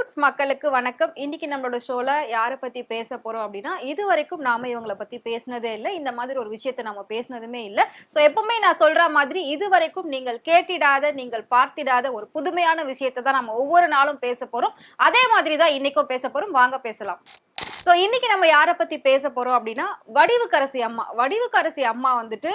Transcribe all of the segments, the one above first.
Roots மக்களுக்கு வணக்கம். இன்னைக்கு நம்மளோட ஷோல யாரை பத்தி பேச போறோம் அப்படின்னா, இதுவரைக்கும் நாம இவங்கள பத்தி பேசினதே இல்ல. இந்த மாதிரி ஒரு விஷயத்த நம்ம பேசினதுமே இல்ல. சோ எப்பவுமே நான் சொல்ற மாதிரி இதுவரைக்கும் நீங்கள் கேட்டிடாத, நீங்கள் பார்த்திடாத ஒரு புதுமையான விஷயத்த தான் நம்ம ஒவ்வொரு நாளும் பேச போறோம். அதே மாதிரி தான் இன்னைக்கும் பேச போறோம். வாங்க பேசலாம். சோ இன்னைக்கு நம்ம யாரை பத்தி பேச போறோம் அப்படின்னா, வடிவுக்கரசி அம்மா. வடிவுக்கரசி அம்மா வந்துட்டு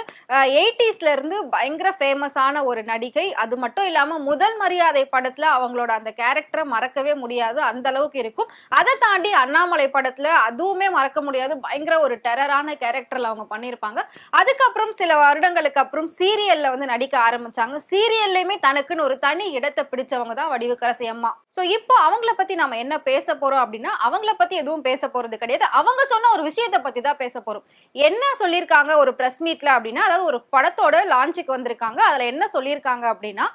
80ஸ்ல இருந்து பயங்கர ஃபேமஸான ஒரு நடிகை. அது மட்டும் இல்லாம முதல் மரியாதை படத்துல அவங்களோட அந்த கேரக்டரை மறக்கவே முடியாது. அந்த அளவுக்கு இருக்கும். அதை தாண்டி அண்ணாமலை படத்துல அதுவுமே மறக்க முடியாது. பயங்கர ஒரு டெரரான கேரக்டர்ல அவங்க பண்ணியிருப்பாங்க. அதுக்கப்புறம் சில வருடங்களுக்கு அப்புறம் சீரியல்ல வந்து நடிக்க ஆரம்பிச்சாங்க. சீரியல்லையுமே தனக்குன்னு ஒரு தனி இடத்தை பிடிச்சவங்க தான் வடிவுக்கரசி அம்மா. சோ இப்போ அவங்கள பத்தி நாம என்ன பேச போறோம் அப்படின்னா, அவங்கள பத்தி எதுவும் பேச போறது கிடையாது. அவங்க சொன்ன ஒரு விஷயத்தை பத்தி தான் பேச போறோம். என்ன சொல்லியிருக்காங்க ஒரு பிரஸ் மீட்ல அப்படின்னா, அதாவது ஒரு படத்தோட லான்ச்சுக்கு வந்திருக்காங்க. அதுல என்ன சொல்லியிருக்காங்க அப்படின்னா,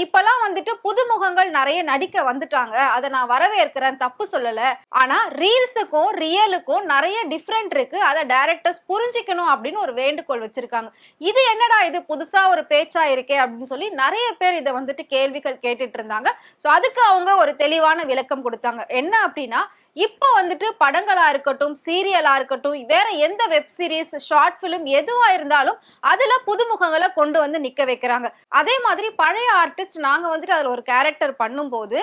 இப்பெல்லாம் வந்துட்டு புதுமுகங்கள் நிறைய நடிக்க வந்துட்டாங்க. அதை நான் வரவேற்கிறேன், தப்பு சொல்லல. ஆனா ரீல்ஸுக்கும் ரியலுக்கும் நிறைய டிஃபரெண்ட் இருக்கு. அதை டைரக்டர்ஸ் புரிஞ்சுக்கணும் அப்படின்னு ஒரு வேண்டுகோள் வச்சிருக்காங்க. இது என்னடா இது புதுசா ஒரு பேச்சா இருக்கே அப்படின்னு சொல்லி நிறைய பேர் இதை வந்துட்டு கேள்விகள் கேட்டுட்டு இருந்தாங்க. சோ அதுக்கு அவங்க ஒரு தெளிவான விளக்கம் கொடுத்தாங்க. என்ன அப்படின்னா, இப்போ வந்துட்டு படங்களா இருக்கட்டும், சீரியலா இருக்கட்டும், வேற எந்த வெப் சீரிஸ், ஷார்ட் பிலிம் எதுவா இருந்தாலும் அதுல புதுமுகங்களை கொண்டு வந்து நிக்க வைக்கிறாங்க. அதே மாதிரி பழைய ஆர்டிஸ்ட் நாங்க வந்துட்டு அதுல ஒரு கேரக்டர் பண்ணும்போது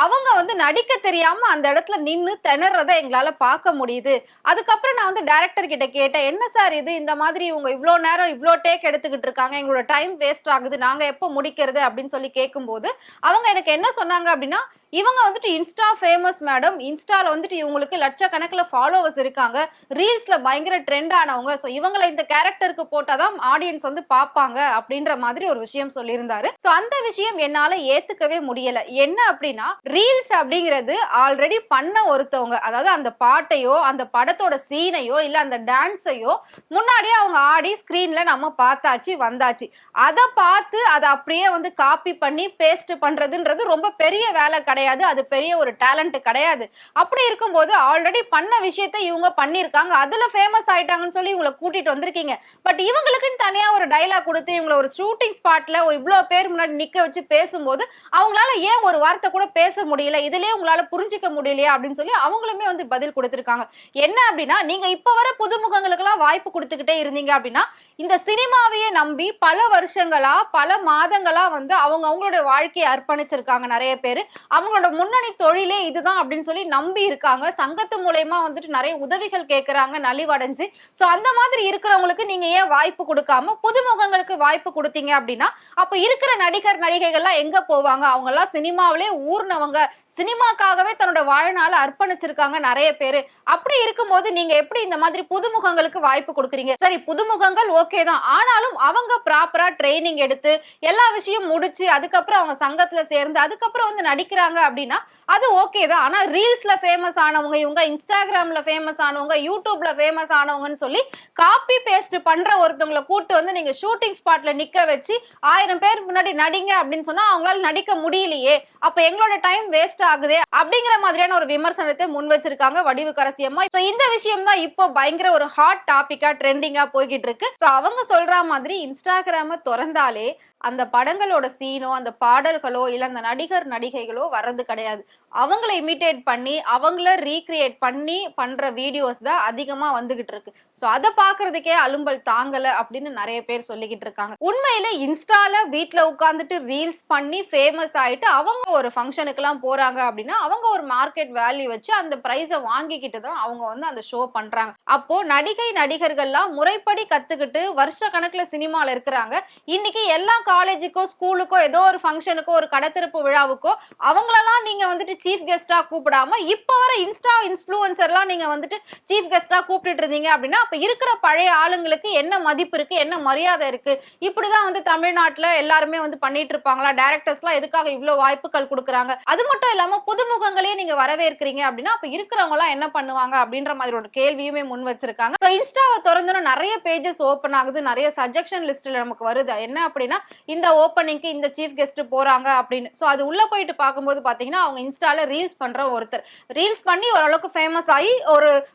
அவங்க வந்து நடிக்க தெரியாம அந்த இடத்துல நின்னு திணறத எங்களால பார்க்க முடியுது. அதுக்கப்புறம் நான் வந்து டைரக்டர் கிட்ட கேட்டேன், என்ன சார் இது, இந்த மாதிரி இவங்க இவ்வளோ நேரம் இவ்வளோ டேக் எடுத்துக்கிட்டு இருக்காங்க, எங்களோட டைம் வேஸ்ட் ஆகுது, நாங்க எப்போ முடிக்கிறது அப்படின்னு சொல்லி கேட்கும்போது அவங்க எனக்கு என்ன சொன்னாங்க அப்படின்னா, இவங்க வந்துட்டு இன்ஸ்டா ஃபேமஸ் மேடம், இன்ஸ்டால வந்துட்டு இவங்களுக்கு லட்சக்கணக்கில் ஃபாலோவர்ஸ் இருக்காங்க, ரீல்ஸ்ல பயங்கர ட்ரெண்ட் ஆனவங்க, ஸோ இவங்களை இந்த கேரக்டருக்கு போட்டாதான் ஆடியன்ஸ் வந்து பார்ப்பாங்க அப்படின்ற மாதிரி ஒரு விஷயம் சொல்லியிருந்தாரு. ஸோ அந்த விஷயம் என்னால ஏத்துக்கவே முடியல. என்ன அப்படின்னா, ரீல்ஸ் அப்படிங்கிறது ஆல்ரெடி பண்ண ஒருத்தவங்க, அதாவது அந்த பாட்டையோ அந்த படத்தோட சீனையோ இல்ல அந்த டான்ஸையோ முன்னாடியே அவங்க ஆடி ஸ்கிரீன்ல நம்ம பார்த்தாச்சு வந்தாச்சு. அதை பார்த்து அதை அப்படியே வந்து காப்பி பண்ணி பேஸ்ட் பண்றதுன்றது ரொம்ப பெரிய வேலை கிடையாது. அது பெரிய ஒரு டேலண்ட் கிடையாது. அப்படி இருக்கும்போது ஆல்ரெடி பண்ண விஷயத்தை இவங்க பண்ணிருக்காங்க, அதுல ஃபேமஸ் ஆயிட்டாங்கன்னு சொல்லி இவங்களை கூட்டிட்டு வந்திருக்கீங்க. பட் இவங்களுக்குன்னு தனியா ஒரு டைலாக் கொடுத்து இவங்களை ஒரு ஷூட்டிங் ஸ்பாட்ல ஒரு இவ்வளவு பேர் முன்னாடி நிக்க வச்சு பேசும்போது அவங்களால ஏன் ஒரு வார்த்தை கூட பேச முடியல, இதுலயே உங்களால புரிஞ்சுக்க முடியலையா அப்படின்னு சொல்லி அவங்களுமே வந்து பதில் கொடுத்திருக்காங்க. என்ன அப்படின்னா, நீங்க இப்ப வர புதுமுகங்களுக்கு எல்லாம் வாய்ப்பு கொடுத்துக்கிட்டே இருந்தீங்க அப்படின்னா, இந்த சினிமாவையே நம்பி பல வருஷங்களா பல மாதங்களா வந்து அவங்களுடைய வாழ்க்கையை அர்ப்பணிச்சிருக்காங்க நிறைய பேர். அவங்களோட முன்னணி தொழிலே இதுதான் அப்படின்னு சொல்லி நம்பி இருக்காங்க. சங்கத்து மூலமா வந்துட்டு நிறைய உதவிகள் கேட்கறாங்க நலிவடைஞ்சு. சோ அந்த மாதிரி இருக்கிறவங்களுக்கு நீங்க ஏன் வாய்ப்பு கொடுக்காம புதுமுகங்களுக்கு வாய்ப்பு கொடுத்தீங்க அப்படின்னா, அப்ப இருக்கிற நடிகர் நடிகைகள்லாம் எங்க போவாங்க? அவங்க எல்லாம் சினிமாவிலே ஊர்னவங்க, சினிமாக்காகவே தன்னோட வாழ்நாள அர்ப்பணிச்சிருக்காங்க நிறைய பேரு. அப்படி இருக்கும்போது நீங்க எப்படி இந்த மாதிரி புதுமுகங்களுக்கு வாய்ப்பு கொடுக்குறீங்க? சரி, புதுமுகங்கள் ஓகே தான், ஆனாலும் அவங்க ப்ராப்பரா ட்ரைனிங் எடுத்து எல்லா விஷயம் முடிச்சு அதுக்கப்புறம் அவங்க சங்கத்துல சேர்ந்து அதுக்கப்புறம் வந்து நடிக்கிறாங்க அப்படின்னா அது ஓகே தான். ஆனா ரீல்ஸ்ல ஃபேமஸ் ஆனவங்க இவங்க, இன்ஸ்டாகிராம்ல ஃபேமஸ் ஆனவங்க, யூடியூப்ல ஃபேமஸ் ஆனவங்கன்னு சொல்லி காப்பி பேஸ்ட் பண்ற ஒருத்தவங்களை கூட்டு வந்து நீங்க ஷூட்டிங் ஸ்பாட்ல நிக்க வச்சு 1000 பேர் முன்னாடி நடிங்க அப்படின்னு சொன்னா அவங்களால நடிக்க முடியலையே, அப்ப எங்களோட டைம் வேஸ்ட் ஆகுதே அப்படிங்கிற மாதிரியான ஒரு விமர்சனத்தை முன் வச்சிருக்காங்க வடிவுக்கரசி அம்மா. சோ இந்த விஷயம் தான் இப்போ பயங்கர ஒரு ஹாட் டாபிக்கா ட்ரெண்டிங்கா போய்கிட்டு இருக்கு. சோ அவங்க சொல்ற மாதிரி இன்ஸ்டாகிராம திறந்தாலே அந்த படங்களோட சீனோ அந்த பாடல்களோ இல்ல அந்த நடிகர் நடிகைகளோ வர்றது கிடையாது. அவங்கள இமிட்டேட் பண்ணி அவங்கள ரீக்ரியேட் பண்ணி பண்ற வீடியோஸ் தான் அதிகமா வந்துகிட்டு இருக்கு. சோ அதை பாக்குறதுக்கே அலும்பல் தாங்கல அப்படின்னு நிறைய பேர் சொல்லிக்கிட்டு இருக்காங்க. உண்மையில இன்ஸ்டால வீட்டுல உட்கார்ந்துட்டு ரீல்ஸ் பண்ணி ஃபேமஸ் ஆயிட்டு அவங்க ஒரு ஃபங்க்ஷனுக்கு எல்லாம் போறாங்க அப்படின்னா அவங்க ஒரு மார்க்கெட் வேல்யூ வச்சு அந்த பிரைஸை வாங்கிக்கிட்டு தான் அவங்க வந்து அந்த ஷோ பண்றாங்க. அப்போ நடிகை நடிகர்கள்லாம் முறைப்படி கத்துக்கிட்டு வருஷ கணக்குல சினிமால இருக்கிறாங்க. இன்னைக்கு எல்லா காலேஜுக்கோ ஸ்கூலுக்கோ ஏதோ ஒரு ஃபங்க்ஷனுக்கோ ஒரு கடத்திருப்பு விழாவுக்கோ அவங்களெல்லாம் நீங்க வந்துட்டு சீஃப் கெஸ்டா கூப்பிடாம இப்ப வர இன்ஸ்டா இன்ஃப்ளூயன்சர்லாம் நீங்க வந்துட்டு சீஃப் கெஸ்டா கூப்பிட்டு இருந்தீங்க அப்படின்னா அப்ப இருக்கிற பழைய ஆளுங்களுக்கு என்ன மதிப்பு இருக்கு, என்ன மரியாதை இருக்கு? இப்படிதான் வந்து தமிழ்நாட்டுல எல்லாருமே வந்து பண்ணிட்டு இருப்பாங்களா? டைரக்டர்ஸ்லாம் எதுக்காக இவ்வளவு வாய்ப்புகள் கொடுக்குறாங்க? அது மட்டும் இல்லாம புதுமுகங்களையே நீங்க வரவேற்கிறீங்க அப்படின்னா அப்ப இருக்கிறவங்க எல்லாம் என்ன பண்ணுவாங்க அப்படின்ற மாதிரி ஒரு கேள்வியுமே முன் வச்சிருக்காங்க. சோ இன்ஸ்டாவை திறந்தோன்னு நிறைய பேஜஸ் ஓபன் ஆகுது, நிறைய சஜெக்ஷன் லிஸ்ட்ல நமக்கு வருது. என்ன அப்படின்னா, இந்த ஓப்பனிங்க்கு இந்த சீஃப் கெஸ்ட் போறாங்க அப்படின்னு. சோ அது உள்ள போயிட்டு பார்க்கும்போது பாத்தீங்கன்னா அவங்க இன்ஸ்டால ரீல்ஸ் பண்ற ஒருத்தர் ரீல்ஸ் பண்ணி ஓரளவுக்கு ஃபேமஸ் ஆகி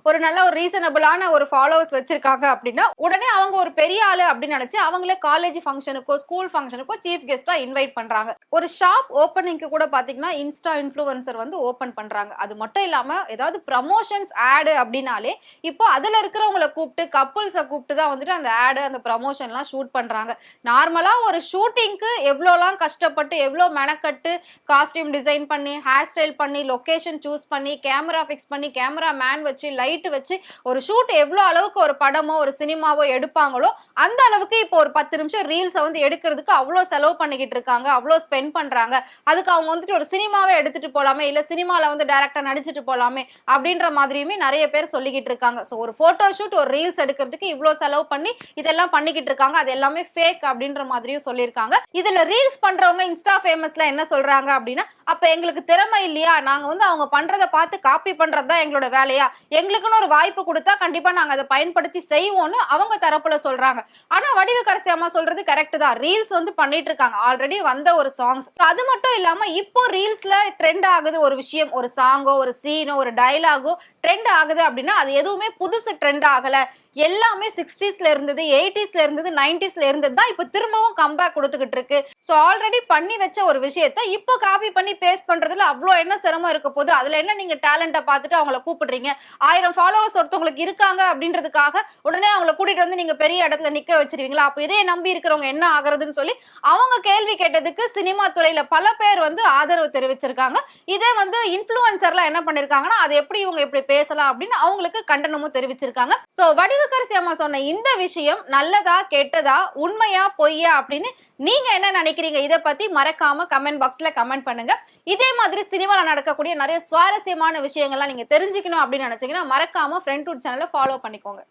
ஒரு நல்ல ஒரு ரீசனபிளான ஒரு ஃபாலோவர்ஸ் வச்சிருக்காங்க அப்படின்னா உடனே அவங்க ஒரு பெரிய ஆளு அப்படின்னு நினைச்சு அவங்களே காலேஜ் ஃபங்க்ஷனுக்கோ ஸ்கூல் ஃபங்க்ஷனுக்கோ சீஃப் கெஸ்டா இன்வைட் பண்றாங்க. ஒரு ஷாப் ஓப்பனிங்க்கு கூட பாத்தீங்கன்னா இன்ஸ்டா இன்ஃப்ளூயன்சர் வந்து ஓபன் பண்றாங்க. அது மட்டும் இல்லாம ஏதாவது ப்ரமோஷன்ஸ் ஆடு அப்படின்னாலே இப்போ அதுல இருக்கிறவங்களை கூப்பிட்டு கப்புள்ஸை கூப்பிட்டு தான் வந்துட்டு அந்த ஆடு அந்த ப்ரமோஷன்லாம் ஷூட் பண்றாங்க. நார்மலா ஒரு ஷூட்டிங்க்கு எவ்வளோலாம் கஷ்டப்பட்டு எவ்வளோ மெனக்கட்டு காஸ்டியூம் டிசைன் பண்ணி ஹேர் ஸ்டைல் பண்ணி லொகேஷன் சூஸ் பண்ணி கேமரா ஃபிக்ஸ் பண்ணி கேமரா மேன் வச்சு லைட் வச்சு ஒரு ஷூட் எவ்வளோ அளவுக்கு ஒரு படமோ ஒரு சினிமாவோ எடுப்பாங்களோ அந்த அளவுக்கு இப்போ ஒரு 10 நிமிஷம் ரீல்ஸை வந்து எடுக்கிறதுக்கு அவ்வளோ செலவு பண்ணிக்கிட்டு இருக்காங்க, அவ்வளோ ஸ்பெண்ட் பண்றாங்க. அதுக்கு அவங்க வந்துட்டு ஒரு சினிமாவே எடுத்துட்டு போலாமே, இல்ல சினிமால வந்து டைரக்டா நடிச்சுட்டு போலாமே அப்படின்ற மாதிரியுமே நிறைய பேர் சொல்லிக்கிட்டு இருக்காங்க. ஸோ ஒரு போட்டோ ஷூட் ஒரு ரீல்ஸ் எடுக்கிறதுக்கு இவ்வளோ செலவு பண்ணி இதெல்லாம் பண்ணிக்கிட்டு இருக்காங்க, அது எல்லாமே ஃபேக் அப்படின்ற மாதிரியும் சொல்லியிருக்காங்க. இதுல ரீல்ஸ் பண்றவங்க இன்ஸ்டா ஃபேமஸ்ல என்ன சொல்றாங்க அப்படின்னா, அப்ப எங்களுக்கு திறமை இல்லையா, நாங்க வந்து அவங்க பண்றதை பார்த்து காப்பி பண்றதுதான் எங்களோட வேலையா, எங்களுக்குன்னு ஒரு வாய்ப்பு கொடுத்தா கண்டிப்பா நாங்க அதை பயன்படுத்தி செய்வோம்னு அவங்க தரப்புல சொல்றாங்க. ஆனா வடிவுக்கரசி அம்மா சொல்றது கரெக்ட் தான். ரீல்ஸ் வந்து பண்ணிட்டு இருக்காங்க, ஆல்ரெடி வந்த ஒரு சாங்ஸ். அது மட்டும் இல்லாம இப்போ ரீல்ஸ்ல ட்ரெண்ட் ஆகுது ஒரு விஷயம், ஒரு சாங்கோ ஒரு சீனோ ஒரு டயலாகோ ட்ரெண்ட் ஆகுது அப்படின்னா அது எதுவுமே புதுசு ட்ரெண்ட் ஆகல, எல்லாமே 60ஸ்ல இருந்தது 80ஸ்ல இருந்தது 90ஸ்ல இருந்தது தான் இப்போ திரும்பவும் கம்பேக் கொடுத்துக்கிட்டு இருக்கு. ஸோ ஆல்ரெடி பண்ணி வச்ச ஒரு விஷயத்த இப்போ காப்பி பண்ணி பேஸ்ட் பண்றதுல அவ்வளோ என்ன சிரமம் இருக்க போது, அதுல என்ன நீங்க டேலண்ட்டை பார்த்துட்டு அவங்கள கூப்பிடுறீங்க, 1000 ஃபாலோவர்ஸ் ஒருத்தவங்களுக்கு இருக்காங்க அப்படின்றதுக்காக உடனே அவங்களை கூட்டிட்டு வந்து நீங்க பெரிய இடத்துல நிக்க வச்சிருவீங்களா? அப்ப இதே நம்பி இருக்கிறவங்க என்ன ஆகுறதுன்னு சொல்லி அவங்க கேள்வி கேட்டதுக்கு சினிமா துறையில பல பேர் வந்து ஆதரவு தெரிவிச்சிருக்காங்க. இதே வந்து இன்ஃப்ளூயன்சர்லாம் என்ன பண்ணிருக்காங்கன்னா அது எப்படி இவங்க இப்படி பேசலாம் அப்படின்னு அவங்களுக்கு கண்டனமும் தெரிவிச்சிருக்காங்க. சோ வடிவுக்கரசி அம்மா சொன்ன இந்த விஷயம் நல்லதா கெட்டதா உண்மையா பொய்யா அப்படின்னு நீங்க என்ன நினைக்கிறீங்க? இதை பத்தி மறக்காம கமெண்ட் பாக்ஸ்ல கமெண்ட் பண்ணுங்க. இதே மாதிரி சினிமால நடக்கக்கூடிய நிறைய சுவாரஸ்யமான விஷயங்கள்லாம் நீங்க தெரிஞ்சுக்கணும் அப்படின்னு நினைச்சீங்கன்னா மறக்காம ஃப்ரெண்ட்வுட் சேனலை ஃபாலோ பண்ணிக்கோங்க.